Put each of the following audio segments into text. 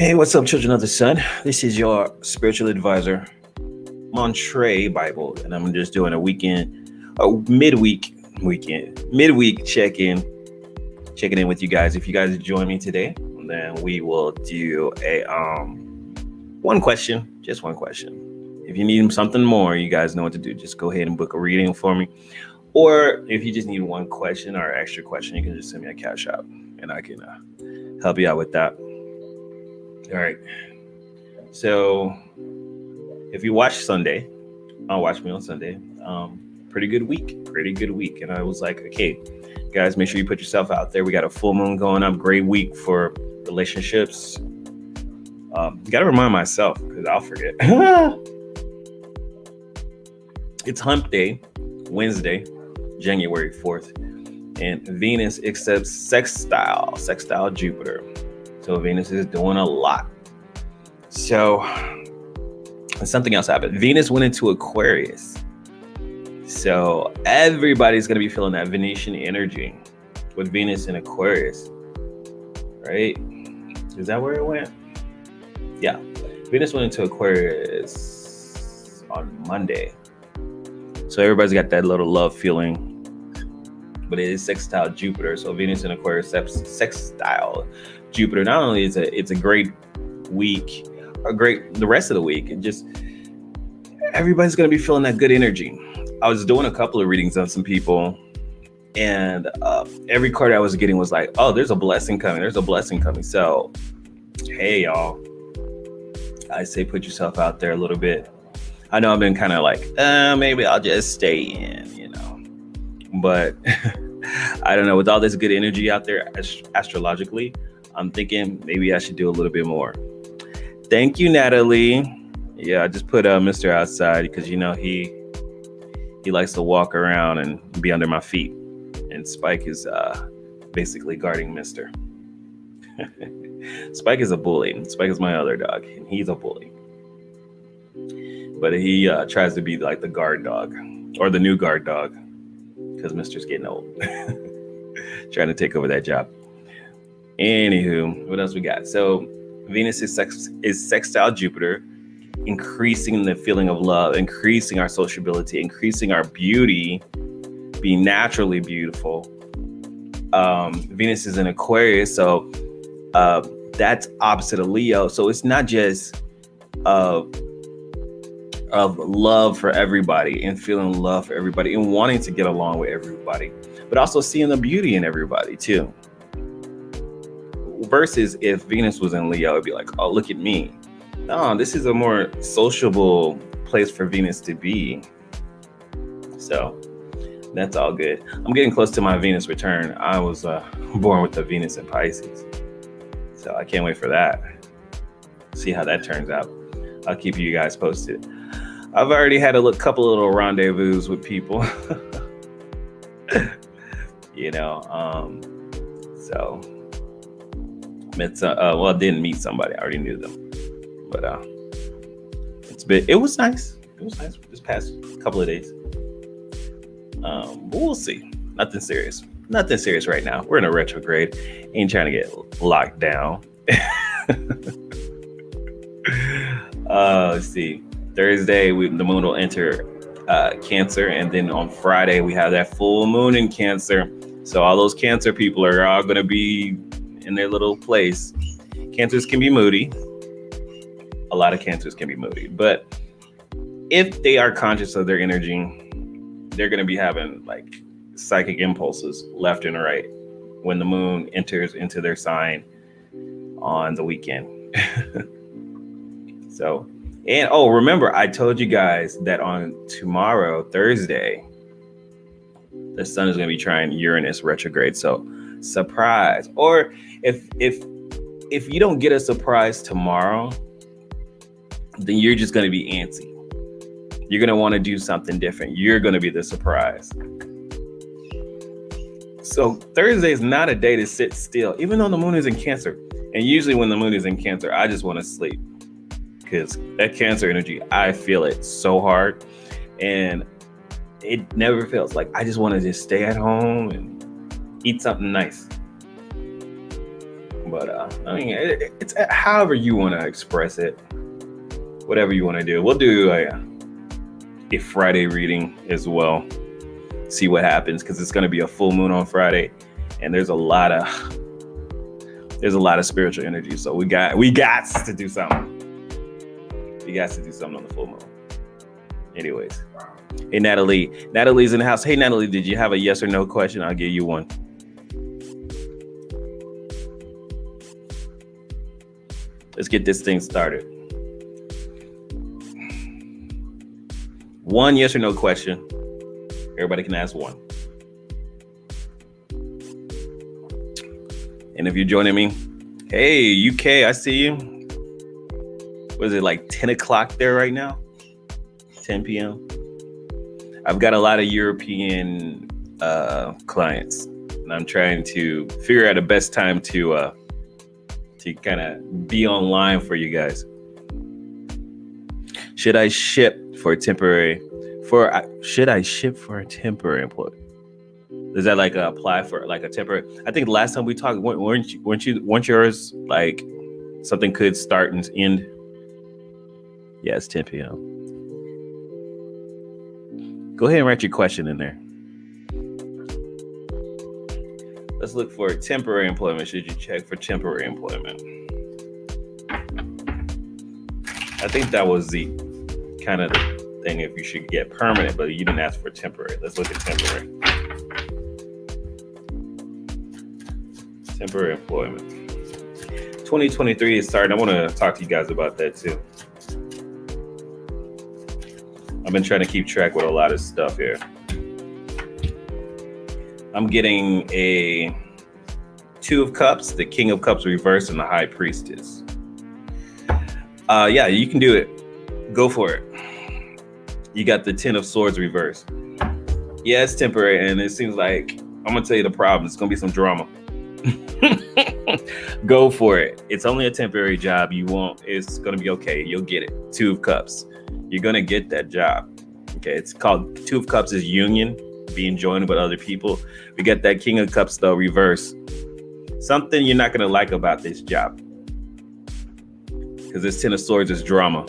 Hey, what's up, children of the sun? This is your spiritual advisor, Montre Bible, and I'm just doing midweek checking in with you guys. If you guys join me today, then we will do a one question, just one question. If you need something more, you guys know what to do. Just go ahead and book a reading for me. Or if you just need one question or extra question, you can just send me a cash out, and I can help you out with that. All right. So if you watch Sunday, watch me on Sunday. Pretty good week. And I was like, okay, guys, make sure you put yourself out there. We got a full moon going up. Great week for relationships. Got to remind myself because I'll forget. It's Hump Day, Wednesday, January 4th, and Venus accepts sextile Jupiter. So Venus is doing a lot. So something else happened. Venus went into Aquarius. So everybody's going to be feeling that Venetian energy with Venus in Aquarius, right? Is that where it went? Yeah. Venus went into Aquarius on Monday. So everybody's got that little love feeling. But it is sextile Jupiter. So Venus in Aquarius sextile Jupiter. Not only is it's a great week, the rest of the week, and just everybody's going to be feeling that good energy. I was doing a couple of readings on some people, and every card I was getting was like, oh, there's a blessing coming. So, hey, y'all, I say put yourself out there a little bit. I know I've been kind of like, maybe I'll just stay in, but I don't know. With all this good energy out there astrologically, I'm thinking maybe I should do a little bit more. Thank you, Natalie. Yeah, I just put Mr. outside because he likes to walk around and be under my feet, and Spike is basically guarding Mr. Spike is a bully. Spike is my other dog, and he's a bully. But he tries to be like the guard dog or the new guard dog because Mr's getting old, trying to take over that job. Anywho, what else we got? So Venus is sextile Jupiter, increasing the feeling of love, increasing our sociability, increasing our beauty, being naturally beautiful. Venus is in Aquarius, so that's opposite of Leo. So it's not just of love for everybody and feeling love for everybody and wanting to get along with everybody, but also seeing the beauty in everybody too. Versus if Venus was in Leo, it'd be like, oh, look at me. No, this is a more sociable place for Venus to be. So that's all good. I'm getting close to my Venus return. I was born with the Venus in Pisces. So I can't wait for that. See how that turns out. I'll keep you guys posted. I've already had a couple of little rendezvous with people. So I didn't meet somebody. I already knew them. But it was nice. It was nice this past couple of days. But we'll see. Nothing serious right now. We're in a retrograde. Ain't trying to get locked down. Let's see. Thursday, the moon will enter Cancer, and then on Friday we have that full moon in Cancer. So all those Cancer people are all going to be in their little place. Cancers can be moody. A lot of Cancers can be moody, but if they are conscious of their energy, they're going to be having like psychic impulses left and right when the moon enters into their sign on the weekend. So, and remember, I told you guys that on tomorrow, Thursday, the sun is going to be trying Uranus retrograde. So, surprise. Or if you don't get a surprise tomorrow, then you're just going to be antsy. You're going to want to do something different. You're going to be the surprise. So Thursday is not a day to sit still, even though the moon is in Cancer. And usually when the moon is in Cancer, I just want to sleep because that Cancer energy, I feel it so hard and it never feels like I just want to just stay at home and eat something nice. But I mean, it's however you want to express it, whatever you want to do. We'll do a Friday reading as well. See what happens, because it's going to be a full moon on Friday, and there's a lot of spiritual energy. So we got to do something. We got to do something on the full moon. Anyways, hey Natalie's in the house. Hey Natalie, did you have a yes or no question? I'll give you one. Let's get this thing started. One yes or no question. Everybody can ask one. And if you're joining me, hey, UK, I see you. What is it, like 10 o'clock there right now? 10 p.m. I've got a lot of European clients, and I'm trying to figure out the best time to kind of be online for you guys. Should I ship for a temporary employee? Does that like apply for like a temporary? I think last time we talked, weren't yours like something could start and end? Yeah, it's 10 p.m. Go ahead and write your question in there. Let's look for temporary employment. Should you check for temporary employment? I think that was the kind of the thing if you should get permanent, but you didn't ask for temporary. Let's look at temporary. Temporary employment. 2023 is starting. I want to talk to you guys about that too. I've been trying to keep track with a lot of stuff here. I'm getting a Two of Cups, the King of Cups reversed, and the High Priestess. Yeah, you can do it. Go for it. You got the Ten of Swords reversed. Yeah, it's temporary, and it seems like, I'm going to tell you the problem. It's going to be some drama. Go for it. It's only a temporary job. It's going to be okay. You'll get it. Two of Cups. You're going to get that job. Okay, it's called Two of Cups is union, being joined with other people. We got that King of Cups though, reverse. Something you're not going to like about this job, because this Ten of Swords is drama.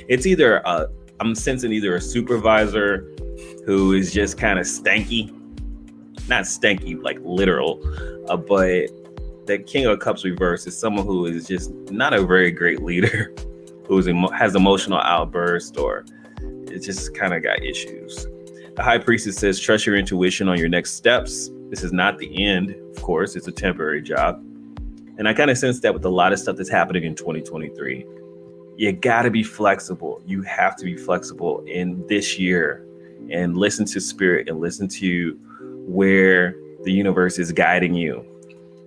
It's either I'm sensing either a supervisor who is just kind of stanky, not stanky like literal, but the King of Cups reverse is someone who is just not a very great leader, who has emotional outbursts, or it just kind of got issues. The High Priestess says, trust your intuition on your next steps. This is not the end, of course. It's a temporary job. And I kind of sense that with a lot of stuff that's happening in 2023. You got to be flexible. You have to be flexible in this year and listen to spirit and listen to where the universe is guiding you.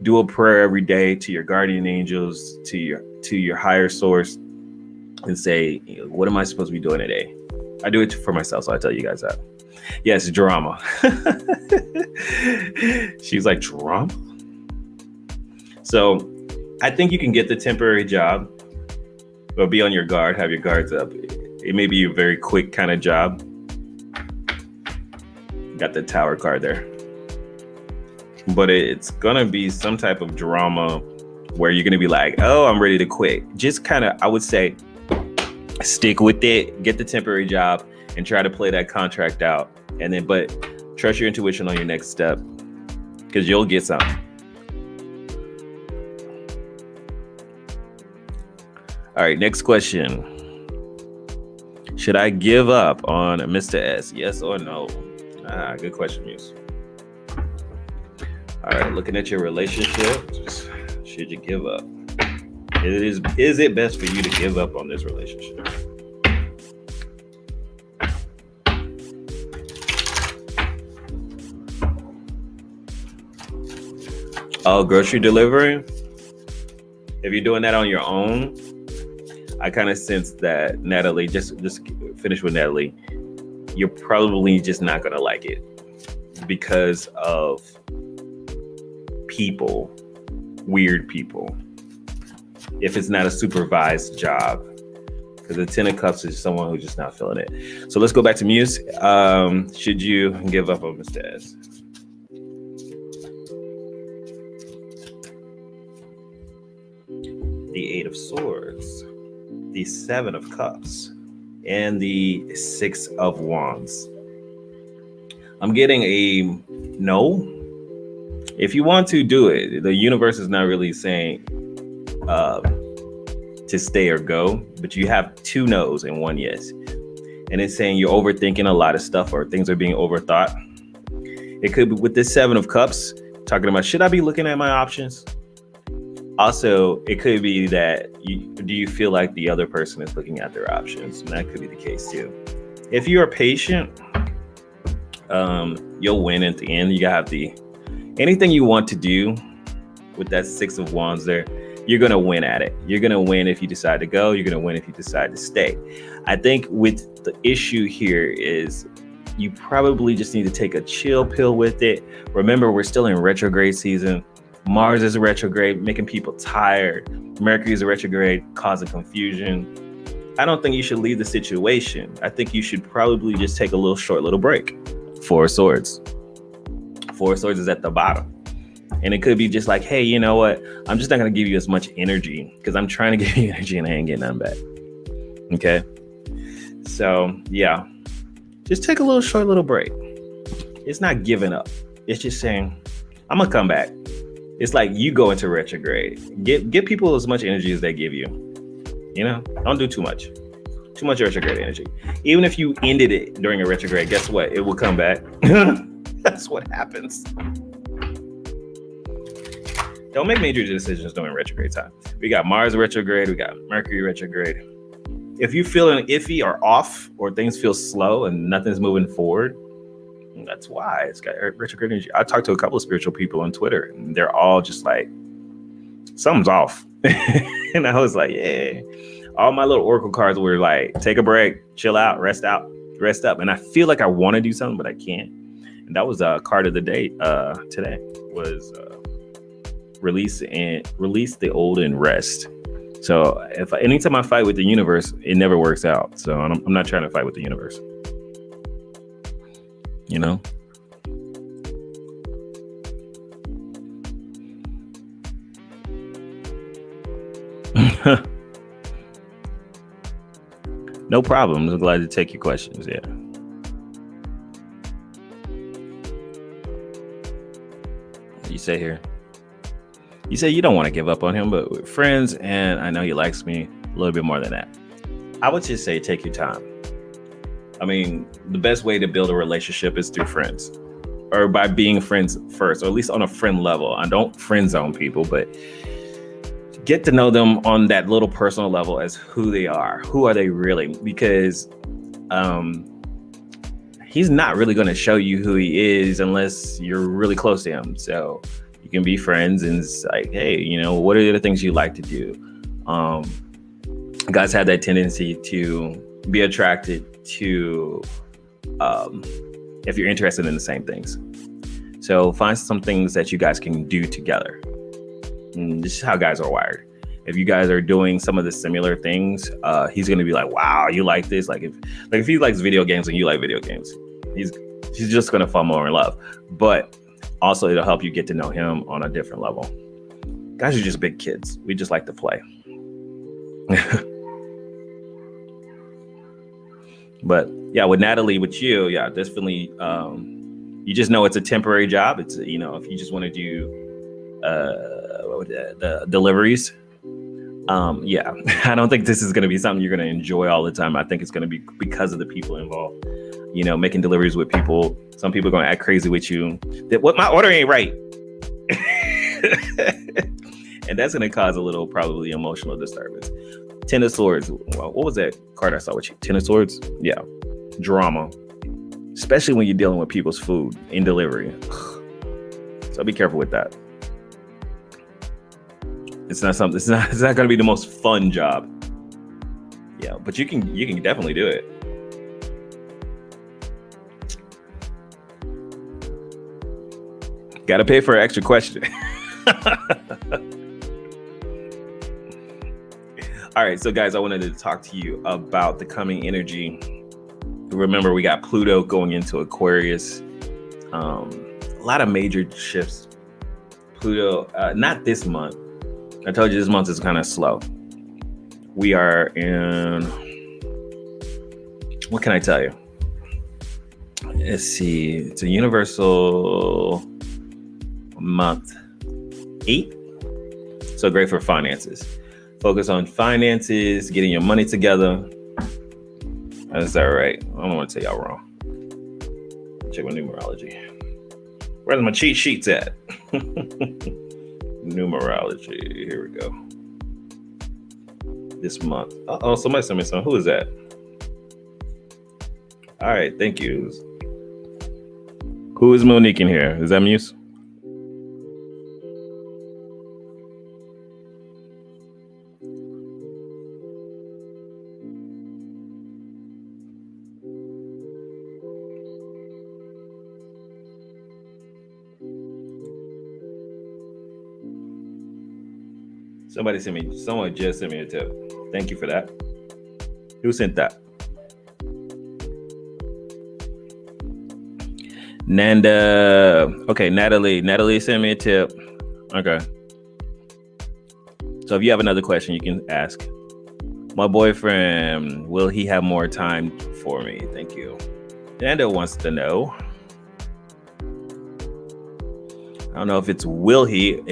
Do a prayer every day to your guardian angels, to your higher source, and say, what am I supposed to be doing today? I do it for myself, so I tell you guys that. Yes, drama. She's like, drama? So I think you can get the temporary job, but be on your guard, have your guards up. It may be a very quick kind of job. Got the Tower card there. But it's going to be some type of drama where you're going to be like, oh, I'm ready to quit. Just kind of, I would say, stick with it, get the temporary job, and try to play that contract out. And then, but trust your intuition on your next step, because you'll get something. All right, next question. Should I give up on Mr. S? Yes or no? Good question, Muse. All right, looking at your relationship, should you give up? Is it best for you to give up on this relationship? Oh, grocery delivery? If you're doing that on your own, I kind of sense that Natalie, just finish with Natalie, you're probably just not going to like it because of people, weird people. If it's not a supervised job, because the Ten of Cups is someone who's just not feeling it. So let's go back to Muse. Should you give up on Mr. S? the Eight of Swords, the Seven of Cups, and the Six of Wands. I'm getting a no. If you want to do it, the universe is not really saying to stay or go, but you have two no's and one yes. And it's saying you're overthinking a lot of stuff or things are being overthought. It could be with this Seven of Cups, talking about, should I be looking at my options? Also, it could be that do you feel like the other person is looking at their options? And that could be the case too. If you are patient, you'll win at the end. You have anything you want to do with that Six of Wands there, you're going to win at it. You're going to win if you decide to go. You're going to win if you decide to stay. I think with the issue here is you probably just need to take a chill pill with it. Remember, we're still in retrograde season. Mars is a retrograde, making people tired. Mercury is a retrograde, causing confusion. I don't think you should leave the situation. I think you should probably just take a short little break. Four of Swords. Four of Swords is at the bottom. And it could be just like, hey, you know what? I'm just not going to give you as much energy because I'm trying to give you energy and I ain't getting none back. Okay? So, yeah. Just take a short little break. It's not giving up. It's just saying, I'm going to come back. It's like you go into retrograde. Give people as much energy as they give you. You know, don't do too much. Too much retrograde energy. Even if you ended it during a retrograde, guess what? It will come back. That's what happens. Don't make major decisions during retrograde time. We got Mars retrograde. We got Mercury retrograde. If you're feeling iffy or off or things feel slow and nothing's moving forward, that's why it's got retrograde energy. I talked to a couple of spiritual people on Twitter and they're all just like, something's off. And I was like, yeah. All my little oracle cards were like, take a break, chill out, rest up. And I feel like I want to do something, but I can't. And that was a card of the day today was release the old and rest. So anytime I fight with the universe, it never works out. So I'm not trying to fight with the universe. You know? No problem. I'm glad to take your questions. Yeah. You say here. You say you don't want to give up on him, but we're friends, and I know he likes me a little bit more than that. I would just say take your time. I mean, the best way to build a relationship is through friends, or by being friends first, or at least on a friend level. I don't friend zone people, but get to know them on that little personal level as who they are. Who are they really? Because he's not really going to show you who he is unless you're really close to him. So you can be friends and it's like, hey, you know, what are the things you like to do? Guys have that tendency to be attracted to if you're interested in the same things. So find some things that you guys can do together. And this is how guys are wired. If you guys are doing some of the similar things, he's going to be like, wow, you like this? Like if he likes video games and you like video games, he's just going to fall more in love. But also it'll help you get to know him on a different level. Guys are just big kids. We just like to play. But yeah, with Natalie, with you, yeah, definitely. You just know it's a temporary job. It's, you know, if you just want to do the deliveries, yeah, I don't think this is going to be something you're going to enjoy all the time. I think it's going to be because of the people involved. You know, making deliveries with people. Some people are going to act crazy with you. That what my order ain't right. And that's going to cause a little probably emotional disturbance. Ten of Swords. What was that card I saw with you? Ten of Swords? Yeah. Drama. Especially when you're dealing with people's food in delivery. So be careful with that. It's not going to be the most fun job. Yeah, but you can definitely do it. Got to pay for an extra question. All right, so guys, I wanted to talk to you about the coming energy. Remember, we got Pluto going into Aquarius. A lot of major shifts. Pluto, not this month. I told you this month is kind of slow. We are in, what can I tell you? Let's see. It's a universal month 8. So great for finances. Focus on finances, getting your money together. Is that right? I don't want to tell y'all wrong. Check my numerology. Where's my cheat sheets at? Numerology. Here we go. This month. Uh-oh, somebody sent me some. Who is that? All right, thank you. Who is Monique in here? Is that Muse? Someone just sent me a tip. Thank you for that. Who sent that? Nanda. Okay, Natalie. Natalie sent me a tip. Okay. So if you have another question, you can ask. My boyfriend, will he have more time for me? Thank you. Nanda wants to know. I don't know if it's will he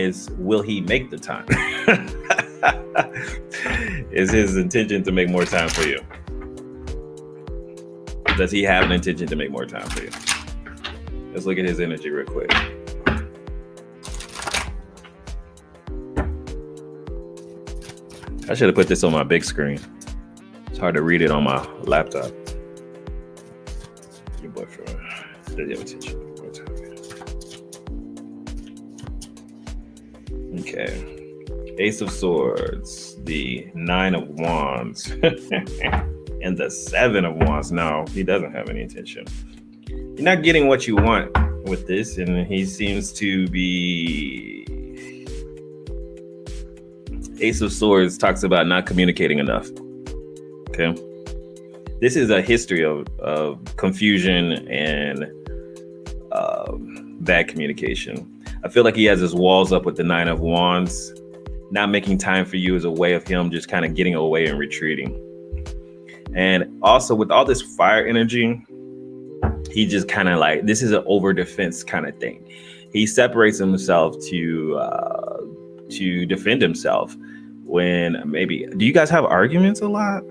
make the time? Is his intention to make more time for you? Does he have an intention to make more time for you? Let's look at his energy real quick. I should have put this on my big screen. It's hard to read it on my laptop. Your boyfriend. Does he have attention? Okay. Ace of Swords, the 9 of Wands, and the 7 of Wands. No, he doesn't have any intention. You're not getting what you want with this, and he seems to be... Ace of Swords talks about not communicating enough. Okay. This is a history of confusion and bad communication. I feel like he has his walls up with the 9 of Wands. Not making time for you is a way of him just kind of getting away and retreating. And also with all this fire energy, he just kind of like, this is an over defense kind of thing. He separates himself to defend himself when maybe, do you guys have arguments a lot?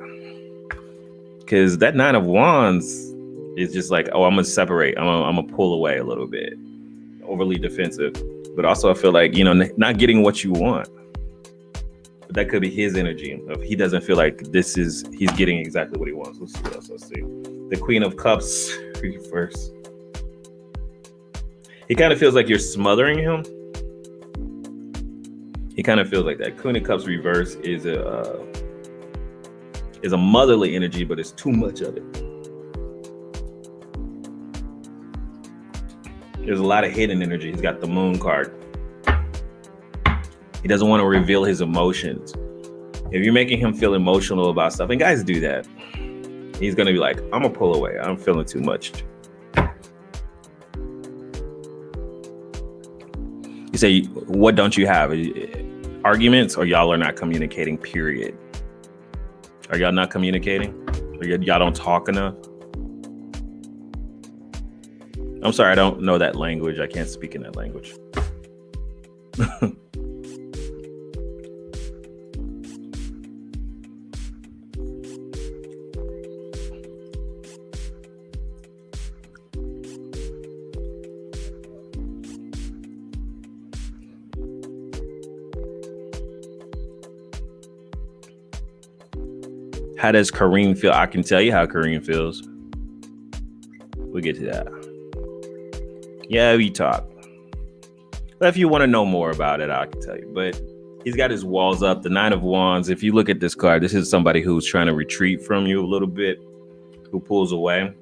Because that 9 of Wands is just like, oh, I'm going to separate. I'm going to pull away a little bit. Overly defensive. But also I feel like, not getting what you want. But that could be his energy. If he doesn't feel like he's getting exactly what he wants. Let's see what else. Let's see. The Queen of Cups reverse. He kind of feels like you're smothering him. He kind of feels like that. Queen of Cups reverse is a motherly energy, but it's too much of it. There's a lot of hidden energy. He's got the Moon card. He doesn't want to reveal his emotions. If you're making him feel emotional about stuff, and guys do that, he's going to be like, I'm going to pull away. I'm feeling too much. You say, what don't you have? Arguments, or y'all are not communicating, period? Are y'all not communicating? Or y'all don't talk enough? I'm sorry, I don't know that language. I can't speak in that language. How does Kareem feel? I can tell you how Kareem feels. We'll get to that. Yeah, we talk. But if you want to know more about it, I can tell you. But he's got his walls up. The 9 of Wands. If you look at this card, this is somebody who's trying to retreat from you a little bit, who pulls away.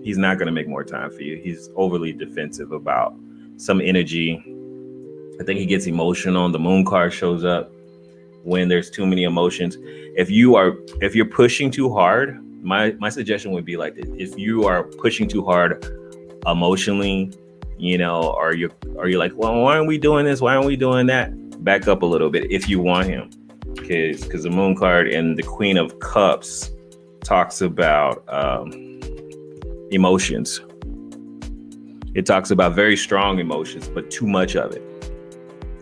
He's not going to make more time for you. He's overly defensive about some energy. I think he gets emotional. The Moon card shows up when there's too many emotions. If you're pushing too hard, my suggestion would be like, if you are pushing too hard emotionally, or you're like, well, why aren't we doing this? Why aren't we doing that? back up a little bit if you want him, because the Moon card and the Queen of Cups talks about emotions. It talks about very strong emotions, but too much of it.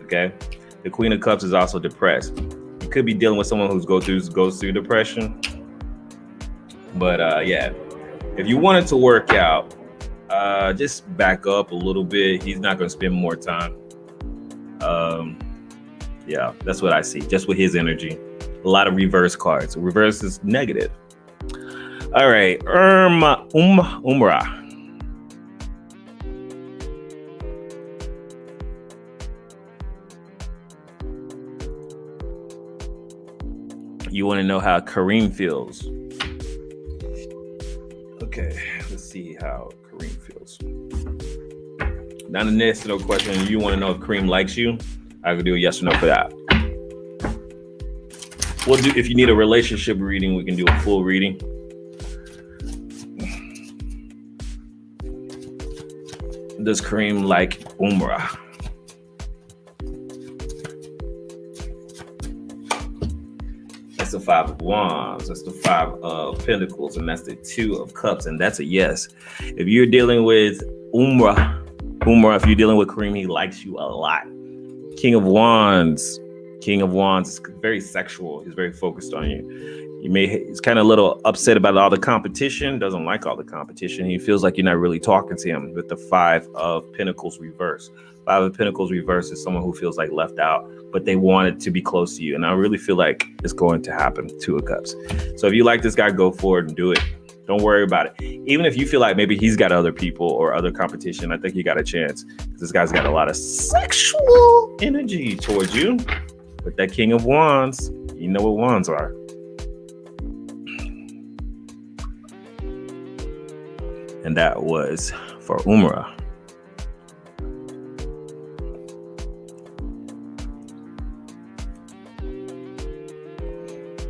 Okay, the Queen of Cups is also depressed. You could be dealing with someone who goes through depression. But yeah, if you want it to work out, just back up a little bit. He's not going to spend more time. Yeah, that's what I see. Just with his energy, a lot of reverse cards. Reverse is negative. All right, Umrah. You want to know how Kareem feels? Okay, let's see how Kareem feels. Now the next little question, you want to know if Kareem likes you? I could do a yes or no for that. We'll do, if you need a relationship reading, we can do a full reading. Does Kareem like Umrah? That's the 5 of Wands. That's the 5 of Pentacles, and that's the 2 of Cups, and that's a yes. If you're dealing with Umrah, if you're dealing with Kareem, he likes you a lot. King of Wands is very sexual. He's very focused on you. He's kind of a little upset about all the competition, doesn't like all the competition. He feels like you're not really talking to him with the 5 of Pentacles reverse. 5 of Pentacles reverse is someone who feels like left out, but they wanted to be close to you. And I really feel like it's going to happen. 2 of Cups. So if you like this guy, go for it and do it. Don't worry about it. Even if you feel like maybe he's got other people or other competition, I think you got a chance. This guy's got a lot of sexual energy towards you. With that King of Wands, you know what wands are. And that was for Umrah.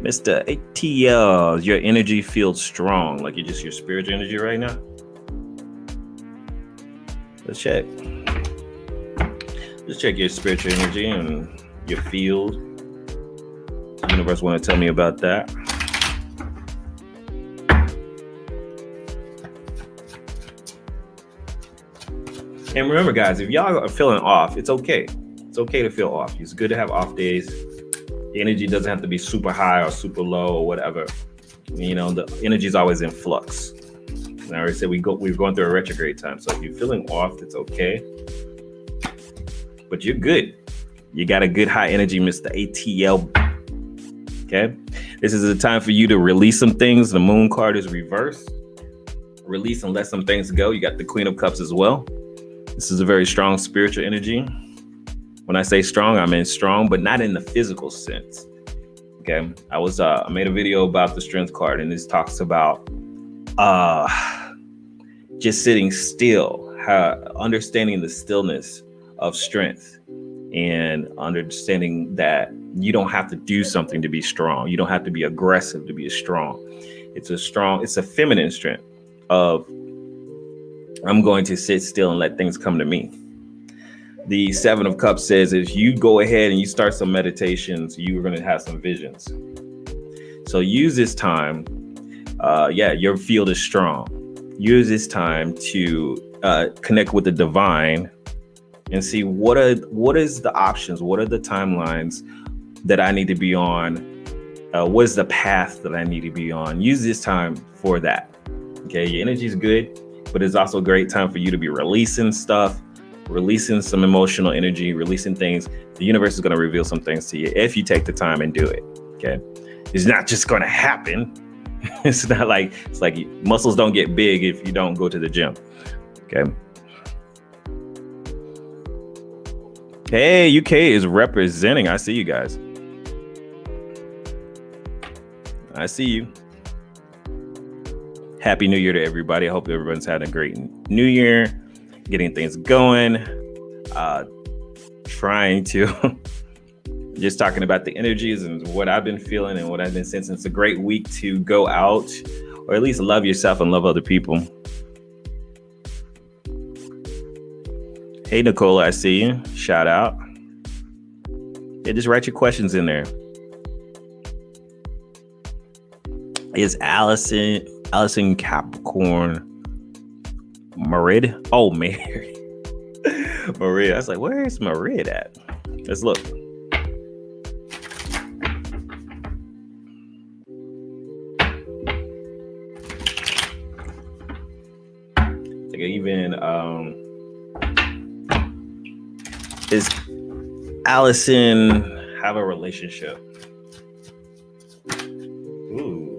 Mr. ATL, your energy feels strong, like your spiritual energy right now. Let's check. Just check your spiritual energy and your field. The universe want to tell me about that. And remember, guys, if y'all are feeling off, it's okay. It's okay to feel off. It's good to have off days. The energy doesn't have to be super high or super low or whatever. You know, the energy is always in flux. And I already said we're going through a retrograde time. So if you're feeling off, it's okay. But you're good. You got a good high energy, Mr. ATL. Okay. This is a time for you to release some things. The Moon card is reversed. Release and let some things go. You got the Queen of Cups as well. This is a very strong spiritual energy. When I say strong, I mean strong, but not in the physical sense. Okay. I made a video about the Strength card, and this talks about just sitting still, understanding the stillness of strength, and understanding that you don't have to do something to be strong. You don't have to be aggressive to be strong. It's a feminine strength of I'm going to sit still and let things come to me. The 7 of Cups says if you go ahead and you start some meditations, you're going to have some visions. So use this time. Your field is strong. Use this time to connect with the divine and see what is the options, what are the timelines that I need to be on, what is the path that I need to be on. Use this time for that. Okay, your energy is good, but it's also a great time for you to be releasing stuff, releasing some emotional energy, releasing things. The universe is going to reveal some things to you if you take the time and do it. Okay, it's not just going to happen. It's like muscles don't get big if you don't go to the gym. Okay. Hey, UK is representing. I see you guys. I see you. Happy New Year to everybody. I hope everyone's had a great New Year, getting things going, trying to just talking about the energies and what I've been feeling and what I've been sensing. It's a great week to go out, or at least love yourself and love other people. Hey, Nicola, I see you. Shout out. Yeah, just write your questions in there. Is Allison Capricorn Marid? Oh, Mary. Marid. I was like, where is Marid at? Let's look. Like even is Allison have a relationship? Ooh.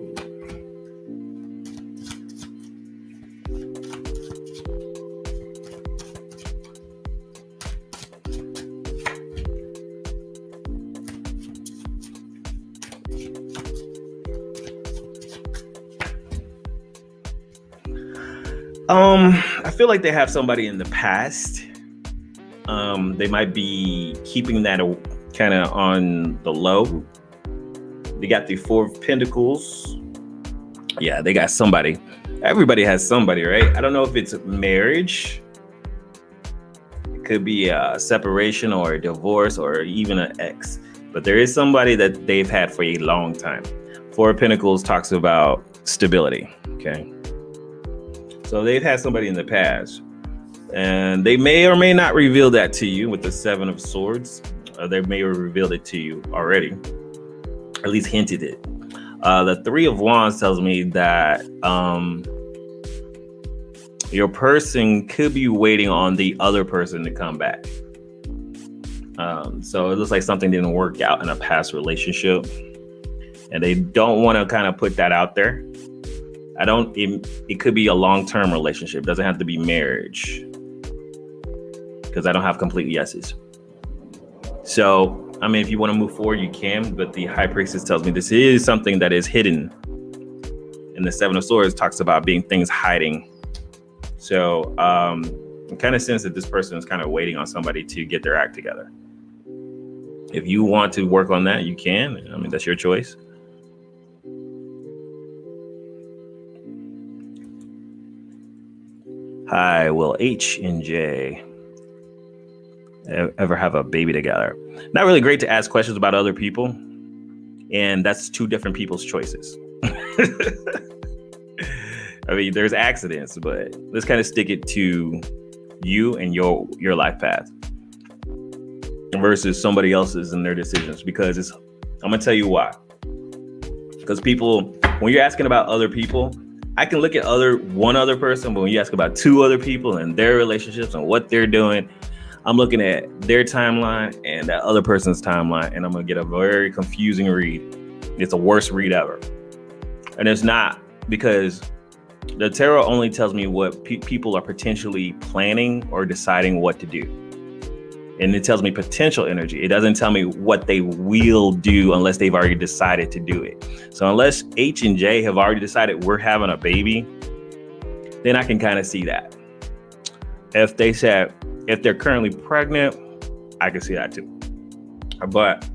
I feel like they have somebody in the past. They might be keeping that kind of on the low. They got the Four of Pentacles. Yeah, they got somebody. Everybody has somebody, right? I don't know if it's marriage. It could be a separation or a divorce or even an ex. But there is somebody that they've had for a long time. Four of Pentacles talks about stability, okay? So they've had somebody in the past. And they may or may not reveal that to you with the Seven of Swords. They may have revealed it to you already, at least hinted it. The Three of Wands tells me that your person could be waiting on the other person to come back. So it looks like something didn't work out in a past relationship, and they don't want to kind of put that out there. It could be a long-term relationship. It doesn't have to be marriage, because I don't have complete yeses. So, I mean, if you want to move forward, you can, but the High Priestess tells me this is something that is hidden. And the Seven of Swords talks about being things hiding. So, I kind of sense that this person is kind of waiting on somebody to get their act together. If you want to work on that, you can. I mean, that's your choice. Hi, will H and J ever have a baby together? Not really great to ask questions about other people, and that's two different people's choices. I mean, there's accidents, but let's kind of stick it to you and your life path versus somebody else's and their decisions, because I'm gonna tell you why. Because people, when you're asking about other people, I can look at one other person, but when you ask about two other people and their relationships and what they're doing, I'm looking at their timeline and that other person's timeline, and I'm gonna get a very confusing read. It's the worst read ever. And it's not, because the tarot only tells me what people are potentially planning or deciding what to do. And it tells me potential energy. It doesn't tell me what they will do unless they've already decided to do it. So unless H and J have already decided we're having a baby, then I can kind of see that. If they're currently pregnant, I can see that too. But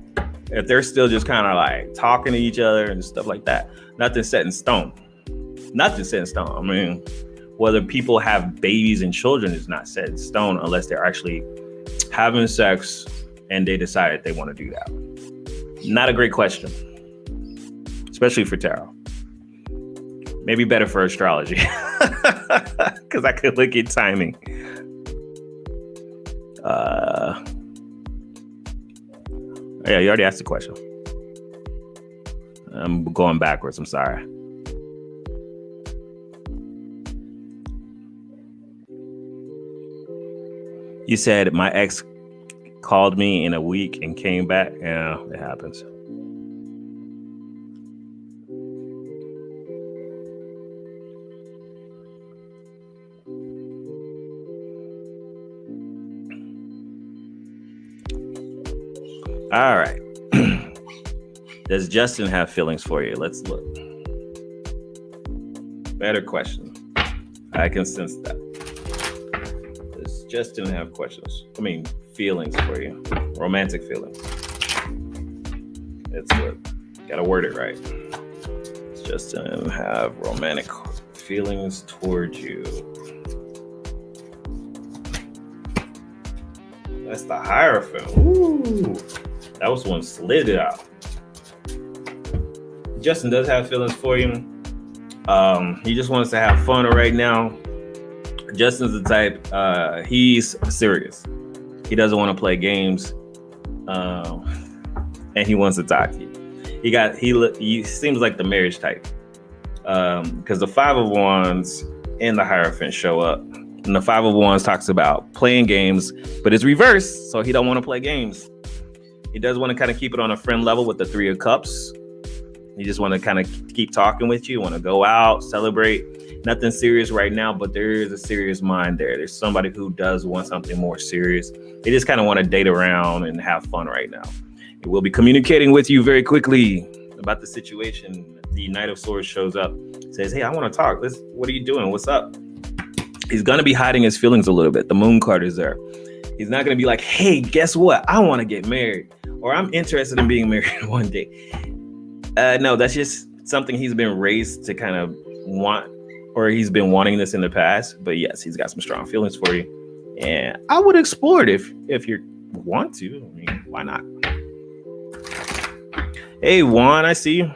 if they're still just kind of like talking to each other and stuff like that, nothing's set in stone. Nothing's set in stone. I mean, whether people have babies and children is not set in stone unless they're actually having sex and they decide they want to do that. Not a great question, especially for tarot. Maybe better for astrology, because I could look at timing. Yeah, you already asked the question. I'm going backwards. I'm sorry. You said my ex called me in a week and came back. Yeah, it happens. All right. Does Justin have feelings for you? Let's look. Better question. I can sense that. Does Justin have feelings for you? Romantic feelings. Let's look. Gotta word it right. Does Justin have romantic feelings towards you? That's the Hierophant. Ooh, that was one slid it out. Justin does have feelings for you. He just wants to have fun right now. Justin's the type, he's serious. He doesn't want to play games. And he wants to talk to you. He seems like the marriage type. Because the Five of Wands and the Hierophant show up. And the Five of Wands talks about playing games, but it's reversed, so he don't want to play games. He does want to kind of keep it on a friend level with the Three of Cups. He just want to kind of keep talking with you, want to go out, celebrate. Nothing serious right now, but there is a serious mind there. There's somebody who does want something more serious. They just kind of want to date around and have fun right now. It will be communicating with you very quickly about the situation. The Knight of Swords shows up, says, hey, I want to talk. What are you doing? What's up? He's going to be hiding his feelings a little bit. The Moon card is there. He's not going to be like, hey, guess what? I want to get married, or I'm interested in being married one day. No, that's just something he's been raised to kind of want, or he's been wanting this in the past. But yes, he's got some strong feelings for you. And I would explore it if you want to. I mean, why not? Hey, Juan, I see you.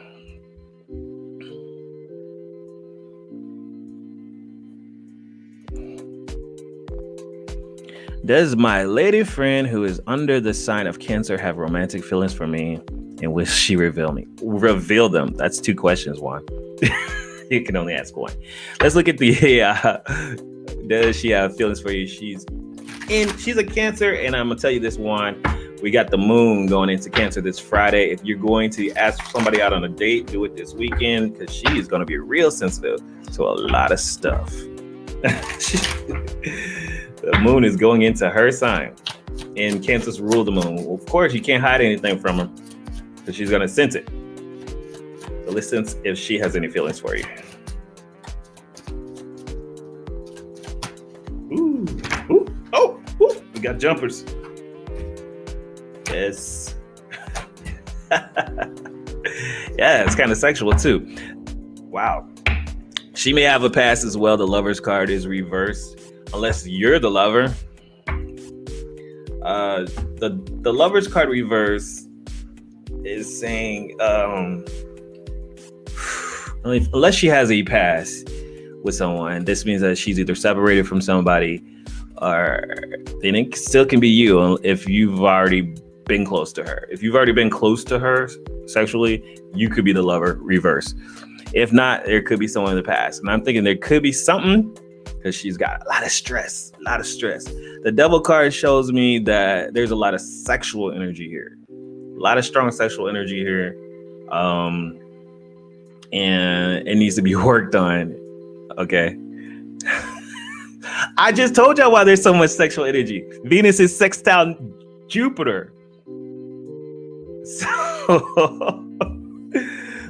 Does my lady friend who is under the sign of Cancer have romantic feelings for me? And will she reveal them? That's two questions, Juan. You can only ask one. Let's look at the does she have feelings for you? She's a Cancer, and I'm gonna tell you this, Juan. We got the Moon going into Cancer this Friday. If you're going to ask somebody out on a date, do it this weekend, because she is going to be real sensitive to a lot of stuff. The Moon is going into her sign, and Cancer's rule the Moon. Well, of course, you can't hide anything from her, because she's going to sense it. So let's sense if she has any feelings for you. We got jumpers. Yes. Yeah, it's kind of sexual too. Wow. She may have a past as well. The Lover's card is reversed, unless you're the lover. The Lover's card reverse is saying unless she has a past with someone, this means that she's either separated from somebody, or then it still can be you if you've already been close to her. If you've already been close to her sexually, you could be the lover reverse. If not, there could be someone in the past. And I'm thinking there could be something, because she's got a lot of stress. The Devil card shows me that there's a lot of sexual energy here. A lot of strong sexual energy here. And it needs to be worked on. Okay. I just told y'all why there's so much sexual energy. Venus is sextile Jupiter. So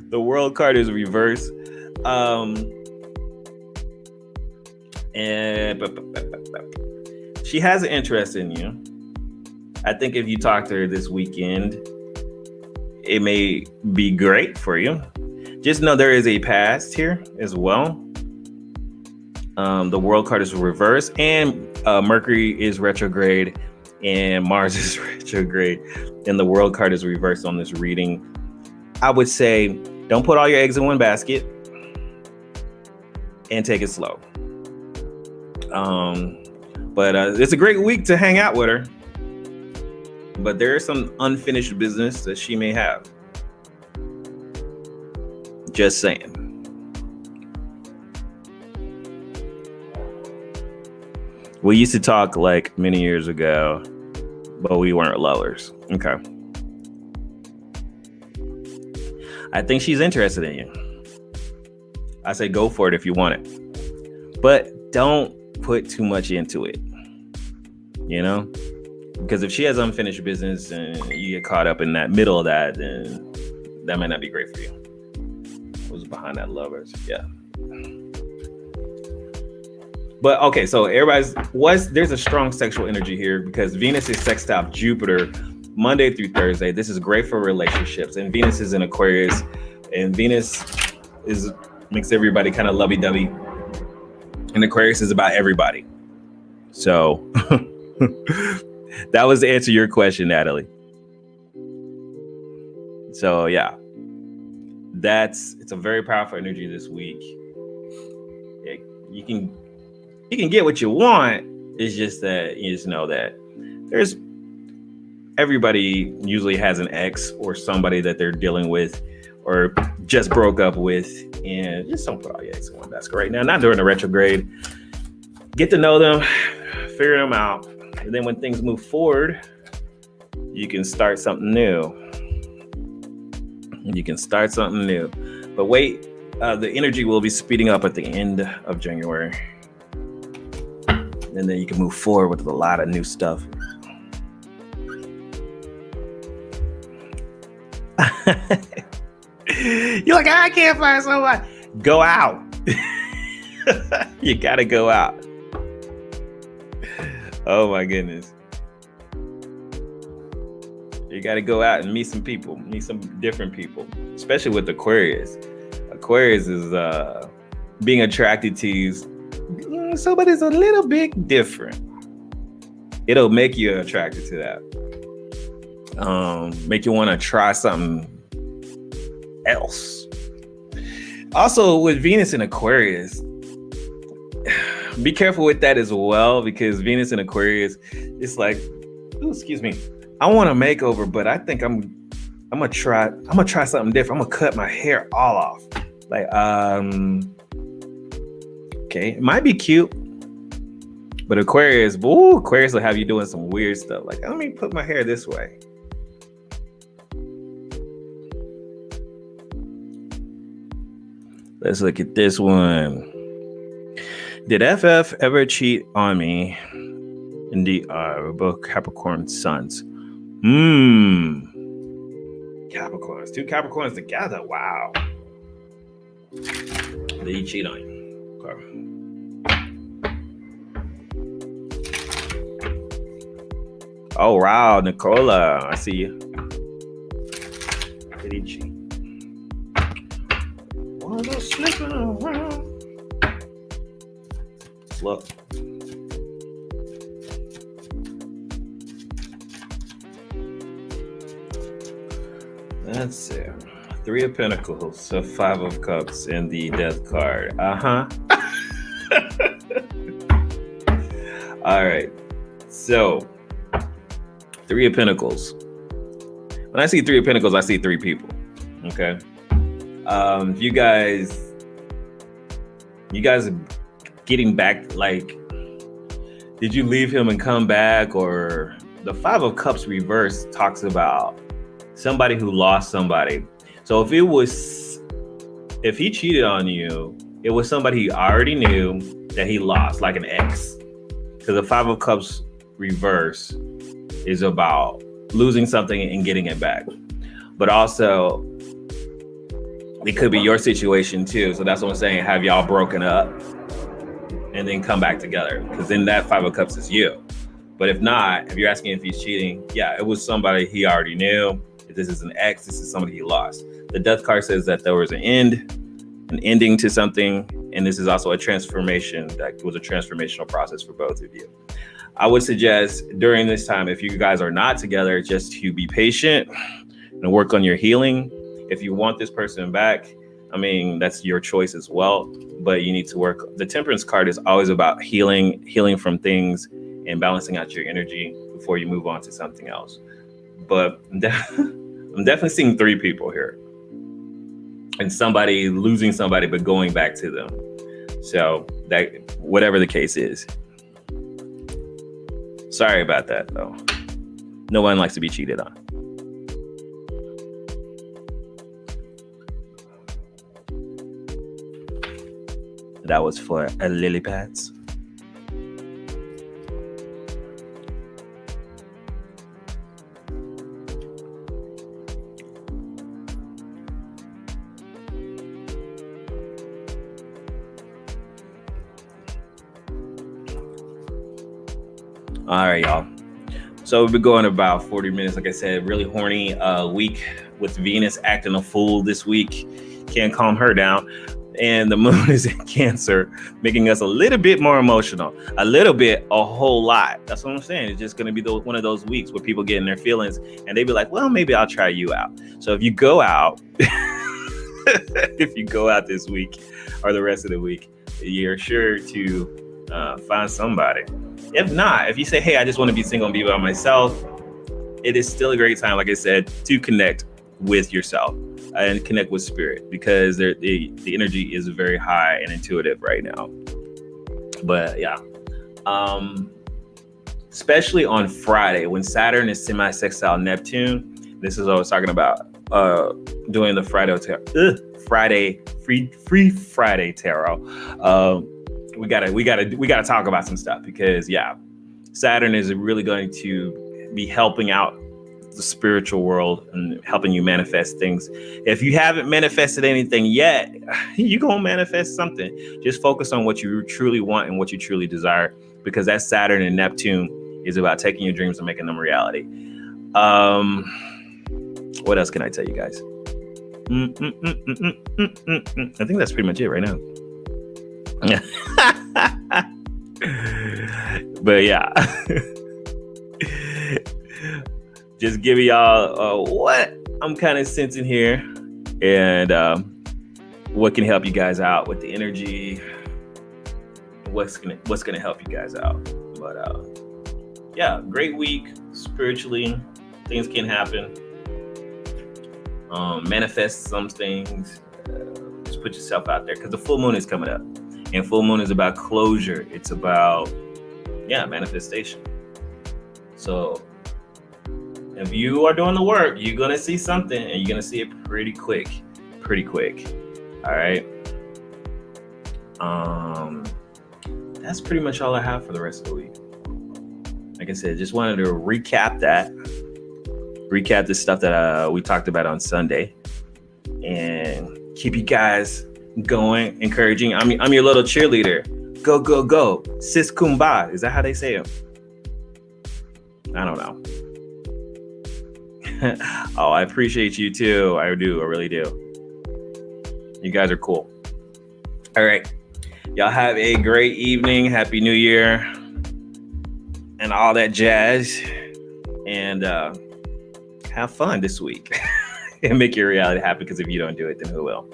the World card is reversed. And she has an interest in you. I think if you talk to her this weekend, it may be great for you. Just know there is a past here as well. The World card is reversed, and Mercury is retrograde, and Mars is retrograde, and the World card is reversed on this reading. I would say don't put all your eggs in one basket and take it slow. But it's a great week to hang out with her. But there is some unfinished business that she may have. Just saying. We used to talk like many years ago, but we weren't lovers. Okay. I think she's interested in you. I say go for it if you want it. But don't put too much into it. You know? Because if she has unfinished business and you get caught up in that middle of that, then that might not be great for you. What's behind that lovers? Yeah. But okay, so there's a strong sexual energy here because Venus is sextile Jupiter Monday through Thursday. This is great for relationships, and Venus is in Aquarius, and Venus makes everybody kind of lovey-dovey, and Aquarius is about everybody. So That was to answer your question, Natalie. So yeah, it's a very powerful energy this week. You can get what you want. It's just that you just know that everybody usually has an ex or somebody that they're dealing with or just broke up with, and just don't put all your eggs in one basket right now. Not during the retrograde. Get to know them, figure them out, and then when things move forward, you can start something new. But wait, the energy will be speeding up at the end of January, and then you can move forward with a lot of new stuff. You're like, I can't find somebody. Go out. You gotta go out. Oh my goodness. You gotta go out and meet some people, meet some different people, especially with Aquarius. Aquarius is being attracted to somebody's a little bit different. It'll make you attracted to that. Make you want to try something else. Also, with Venus in Aquarius, be careful with that as well, because Venus in Aquarius, it's like, I want a makeover, but I think I'm gonna try something different. I'm gonna cut my hair all off. Like, okay, it might be cute, but Aquarius will have you doing some weird stuff. Like, let me put my hair this way. Let's look at this one. Did FF ever cheat on me? Indeed, we're both Capricorn suns. Capricorns. 2 Capricorns together. Wow. Did he cheat on you? Okay. Oh, wow. Nicola, I see you. Did he cheat? Slipping around. Look. That's it. 3 of Pentacles, a 5 of Cups, and the Death card. All right. So, 3 of Pentacles. When I see 3 of Pentacles, I see 3 people. Okay. You guys are getting back, like, did you leave him and come back? Or the 5 of Cups reverse talks about somebody who lost somebody. So if he cheated on you, it was somebody he already knew that he lost, like an ex. Because the 5 of Cups reverse is about losing something and getting it back. But also, it could be your situation too. So that's what I'm saying. Have y'all broken up and then come back together? Because then that 5 of Cups is you. But if not, if you're asking if he's cheating, yeah, it was somebody he already knew. If this is an ex, this is somebody he lost. The Death card says that there was an ending to something. And this is also a transformation. That was a transformational process for both of you. I would suggest during this time, if you guys are not together, just to be patient and work on your healing. If you want this person back, I mean, that's your choice as well, but you need to work. The Temperance card is always about healing from things and balancing out your energy before you move on to something else. But I'm definitely seeing 3 people here, and somebody losing somebody, but going back to them. So that, whatever the case is. Sorry about that though. No one likes to be cheated on. That was for a lily pads. All right, y'all. So we've been going about 40 minutes. Like I said, really horny week with Venus acting a fool this week. Can't calm her down. And the moon is in Cancer, making us a little bit more emotional. A little bit, a whole lot. That's what I'm saying. It's just going to be one of those weeks where people get in their feelings and they be like, well, maybe I'll try you out. So if you go out, if you go out this week or the rest of the week, you're sure to find somebody. If not, if you say, hey, I just want to be single and be by myself, it is still a great time, like I said, to connect with yourself and connect with spirit, because the energy is very high and intuitive right now. But yeah, especially on Friday when Saturn is semi-sextile Neptune. This is what I was talking about doing the free Friday tarot. We gotta talk about some stuff, because yeah, Saturn is really going to be helping out the spiritual world and helping you manifest things. If you haven't manifested anything yet, you're gonna manifest something. Just focus on what you truly want and what you truly desire, because that Saturn and Neptune is about taking your dreams and making them reality. What else can I tell you guys? I think that's pretty much it right now. But yeah. Just giving y'all what I'm kind of sensing here, and what can help you guys out with the energy. What's gonna help you guys out. But yeah, great week spiritually. Things can happen. Manifest some things. Just put yourself out there, because the full moon is coming up, and full moon is about closure. It's about manifestation. So if you are doing the work, you're going to see something, and you're going to see it pretty quick. All right. That's pretty much all I have for the rest of the week. Like I said, just wanted to recap the stuff that we talked about on Sunday, and keep you guys going, encouraging. I'm your little cheerleader. Go, go, go. Sis Kumba. Is that how they say it? I don't know. Oh, I appreciate you too. I do. I really do. You guys are cool. All right. Y'all have a great evening. Happy New Year and all that jazz. And have fun this week and make your reality happen, because if you don't do it, then who will?